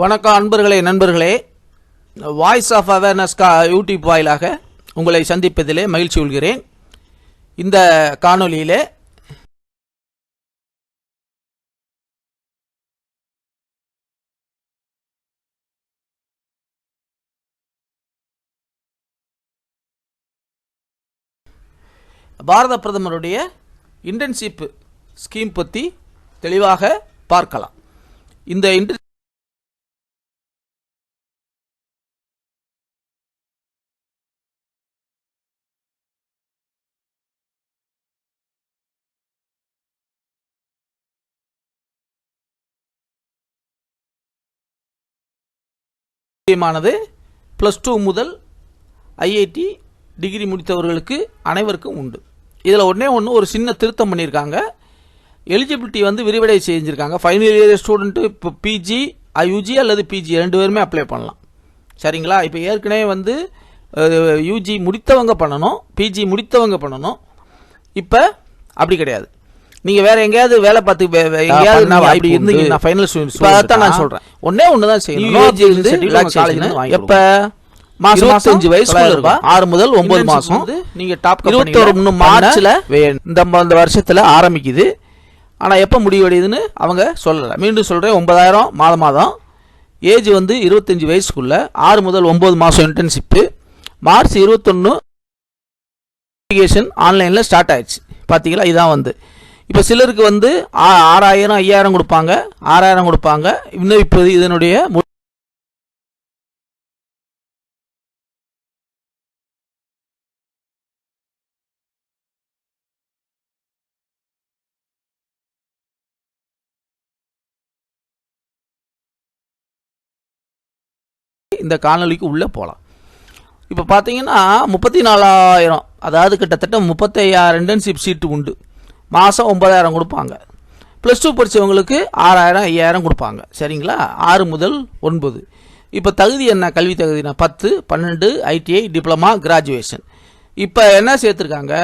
வணக்கம் அன்பர்களே நண்பர்களே, வாய்ஸ் ஆஃப் அவேர்னஸ் யூடியூப் வாயிலாக உங்களை சந்திப்பதிலே மகிழ்ச்சி கொள்கிறேன். இந்த காணொலியிலே பாரத பிரதமருடைய இன்டர்ன்ஷிப் ஸ்கீம் பற்றி தெளிவாக பார்க்கலாம். இந்த மானது +2 முதல் ஐஐடி டிகிரி முடித்தவர்களுக்கு அனைவருக்கும் உண்டு. இதில் ஒன்று ஒரு சின்ன திருத்தம் பண்ணியிருக்காங்க. எலிஜிபிலிட்டி விரிவடை செஞ்சுருக்காங்க. ஃபைனல் இயர் ஸ்டூடெண்ட்டு இப்போ பிஜி யூஜி அல்லது பிஜி ரெண்டு பேருமே அப்ளை பண்ணலாம். சரிங்களா? இப்போ ஏற்கனவே யூஜி முடித்தவங்க பண்ணணும், பிஜி முடித்தவங்க பண்ணணும். இப்போ அப்படி கிடையாது. நீங்க வேற எங்கேயாவது வேலை பார்த்து எங்கேயாவது அப்படி இருந்தீங்க, நான் ஃபைனல் ஸ்டூடெண்ட்ஸ் தான் நான் சொல்றேன். ஒண்ணு தான் செய்யணும். எப்ப மாசம் 25 வயசுக்குள்ள இருக்கும், 6 முதல் 9 மாசம். நீங்க டாப் 21 மார்ச்ல இந்த வருஷத்துல ஆரம்பிக்குது. ஆனா எப்ப முடிவடையுதுன்னு அவங்க சொல்லல. மீண்டும் சொல்றேன், 9000 மாதம். ஏஜ் 25 வயசுக்குள்ள 6 முதல் 9 மாசம் இன்டர்ன்ஷிப். மார்ச் 21 ஆன்லைன்ல ஸ்டார்ட் ஆயிடுச்சு. பாத்தீங்களா? இதான் இப்போ சிலருக்கு 6000 5000 கொடுப்பாங்க, 6000 கொடுப்பாங்க. இன்னும் இப்போ இதனுடைய இந்த காணொலிக்கு உள்ள போகலாம். இப்போ பார்த்தீங்கன்னா 34,000, அதாவது கிட்டத்தட்ட 35,000 இன்டர்ன்ஷிப் சீட்டு உண்டு. மாதம் 9,000 கொடுப்பாங்க. +2 படித்தவங்களுக்கு 6000 5000 கொடுப்பாங்க. சரிங்களா? 6 முதல் 9. இப்போ தகுதி என்ன? கல்வி தகுதினா 10, 12, ஐடிஐ, டிப்ளமா, கிராஜுவேஷன். இப்போ என்ன சேர்த்துருக்காங்க?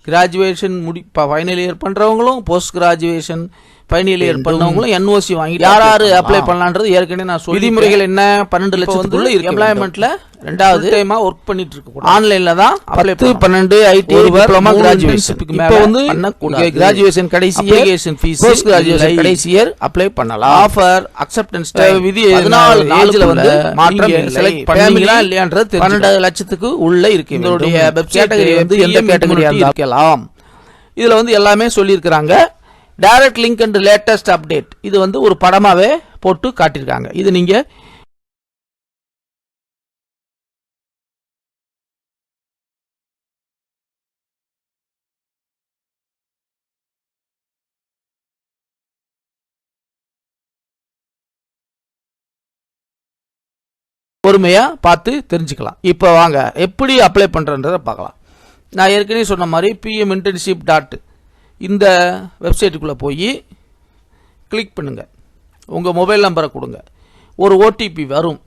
கிராஜுவேஷன் ஃபைனல் இயர் பண்ணுறவங்களும், போஸ்ட் கிராஜுவேஷன் ஃபைனல் இயர் பண்ணவங்களும் என்ஓசி வாங்கி யார் அப்ளை பண்ணலான்றது ஏற்கனவே நான் சொல்லி. விதிமுறைகள் என்ன? 12 லட்சத்துக்குள்ள இருக்கு. எம்ப்ளாய்மெண்ட்ல ரெண்டாவது டைமா ஒர்க் பண்ணிட்டு இருக்கு. ஆன்லைன்ல தான் 10, 12 ஐடி, டிப்ளமா, கிராஜுவேஷன். இப்போ கிராஜுவேஷன் கடைசி அப்ளிகேஷன் ஃபீஸ், போஸ்ட் கிராஜுவேஷன் கடைசி இயர் அப்ளை பண்ணலாம். ஆஃபர் அக்செப்டன்ஸ் விதி 14 நாள்ல மாற்றம் செலக்ட் பண்ணீங்களா இல்லையான்றது 12 லட்சத்துக்கு உள்ள இருக்கு. இதோடைய வெப் கேட்டகரி எந்த கேட்டகரியா இருக்கலாம். இதுல எல்லாமே சொல்லி இருக்காங்க. Direct link and latest update இது ஒரு படமாவே போட்டு காட்டியிருக்காங்க. இது நீங்க பொறுமையா பார்த்து தெரிஞ்சுக்கலாம். இப்போ வாங்க எப்படி அப்ளை பண்றன்றத பார்க்கலாம். நான் ஏற்கனவே சொன்ன மாதிரி pminternship. இந்த வெப்சைட்டுக்குள்ளே போய் கிளிக் பண்ணுங்கள். உங்கள் மொபைல் நம்பரை கொடுங்க. ஒரு ஓடிபி வரும்.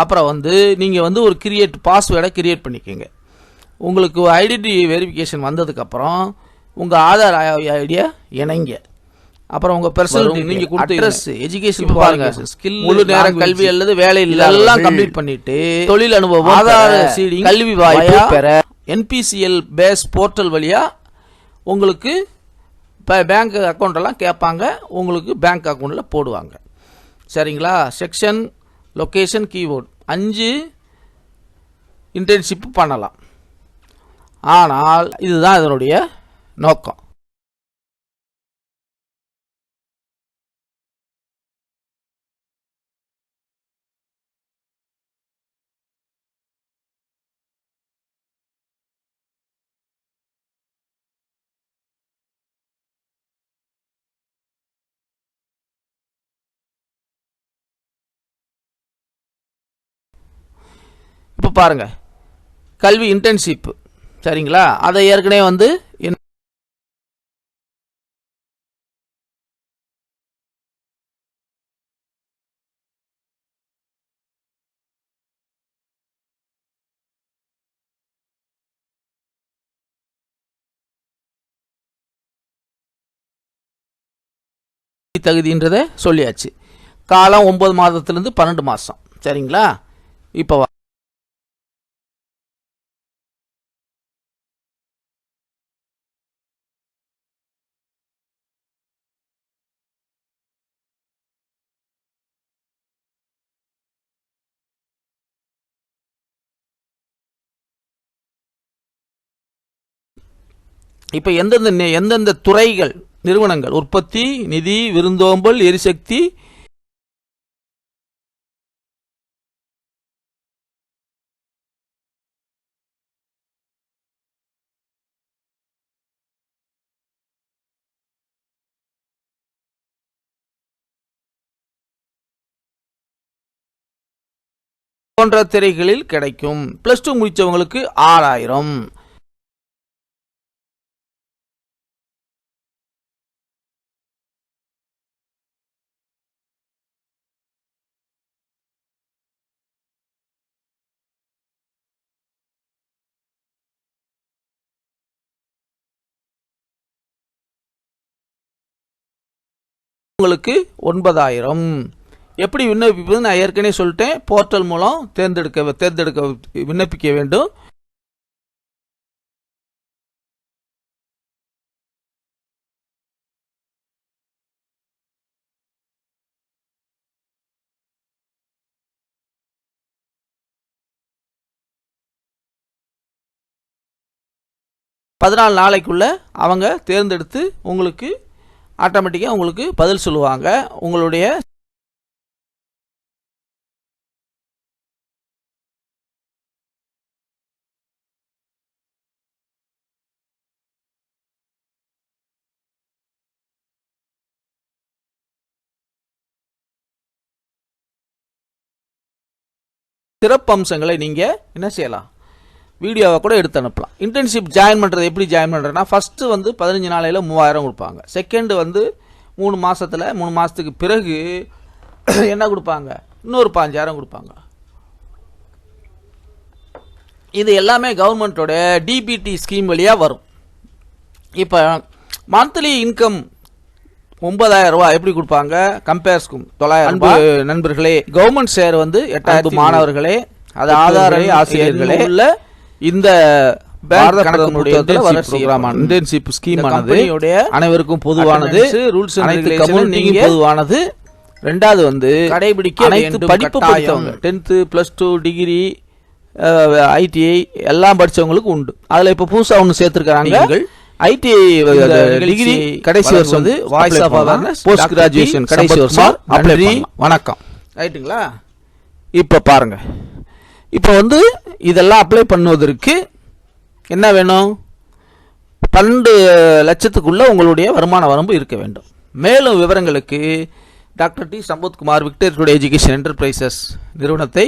அப்புறம் நீங்கள் ஒரு பாஸ்வேர்டை கிரியேட் பண்ணிக்கோங்க. உங்களுக்கு ஐடென்டி வெரிஃபிகேஷன் வந்ததுக்கப்புறம் உங்கள் ஆதார் ஐடியை இணைங்க. அப்புறம் உங்கள் பர்சனல் நீங்கள் கொடுத்த அட்ரஸ், எஜுகேஷன் பாருங்க, ஸ்கில், முழு நேர கல்வி அல்லது வேலை எல்லாம் கம்ப்ளீட் பண்ணிட்டு தொழில் அனுபவம், ஆதார் சீடிங், கல்வி வாய்ப்பு பெற என்பிசிஎல் பேஸ் போர்ட்டல் வழியா உங்களுக்கு பேங்க் அக்கௌண்ட் எல்லாம் கேட்பாங்க. உங்களுக்கு பேங்க் அக்கௌண்ட்டில் போடுவாங்க. சரிங்களா? செக்ஷன், லொக்கேஷன், கீபோர்டு 5 இன்டர்ன்ஷிப் பண்ணலாம். ஆனால் இதுதான் இதனுடைய நோக்கம். இப்போ பாருங்க, கல்வி இன்டர்ன்ஷிப். சரிங்களா? அதை ஏற்கனவே தகுதின்றதை சொல்லியாச்சு. காலம் 9 மாதத்திலிருந்து 12 மாதம். சரிங்களா? இப்போ இப்போ எந்தெந்த துறைகள், நிறுவனங்கள், உற்பத்தி, நிதி, விருந்தோம்பல், எரிசக்தி, போன்ற துறைகளில் கிடைக்கும். +2 முடிச்சவங்களுக்கு 6000. உங்களுக்கு 9000. எப்படி விண்ணப்பிப்பது நான் ஏற்கனவே சொல்லிட்டேன். போர்ட்டல் மூலம் தேர்ந்தெடுக்க விண்ணப்பிக்க வேண்டும். பதினாலு நாளைக்குள்ள அவங்க தேர்ந்தெடுத்து உங்களுக்கு ஆட்டோமேட்டிக்காக உங்களுக்கு பதில் சொல்லுவாங்க. உங்களுடைய சிறப்பு அம்சங்களை நீங்கள் என்ன செய்யலாம், வீடியோவை கூட எடுத்து அனுப்பலாம். இன்டர்ன்ஷிப் ஜாயின் பண்ணுறது எப்படி ஜாயின் பண்ணுறதுனா, ஃபஸ்ட்டு வந்து 15 நாளையில் 3000 கொடுப்பாங்க. செகண்டு வந்து 3 மாதத்தில் 3 மாதத்துக்கு பிறகு என்ன கொடுப்பாங்க, இன்னொரு 5000 கொடுப்பாங்க. இது எல்லாமே கவர்மெண்ட்டோட டிபிடி ஸ்கீம் வழியாக வரும். இப்போ மந்த்லி இன்கம் 9000 ரூபாய் எப்படி கொடுப்பாங்க, கம்பேர்ஸ்க்கும் 900 நண்பர்களே. கவர்மெண்ட் ஷேர் வந்து 8000 மாணவர்களே, அது ஆதார ஆசிரியர்களே உள்ள இந்த இன்டர்ன்ஷிப் ஸ்கீம் அனைவருக்கும் பொதுவானது. ரூல்ஸ் அண்ட் ரெகுலேஷன் பொதுவானது. ரெண்டாவது வந்து கடைபிடிக்க அனைத்து படிப்பு படித்தவங்க 10th +2 டிகிரி ஐடிஐ எல்லாம் படித்தவங்களுக்கு உண்டு. அதில் இப்போ புதுசாக ஒன்று சேர்த்துருக்காங்க. ஐடிஐ டிகிரி கடைசி வருஷம் வந்து voice of awareness post graduation கடைசி வருஷம். வணக்கம். ரைட்டுங்களா? இப்போ பாருங்க, இப்போ வந்து இதெல்லாம் அப்ளை பண்ணுவதற்கு என்ன வேணும், 12 லட்சத்துக்குள்ள உங்களுடைய வருமான வரம்பு இருக்க வேண்டும். மேலும் விவரங்களுக்கு doctor D. Sampathkumar Victoria education enterprises நிறுவனத்தை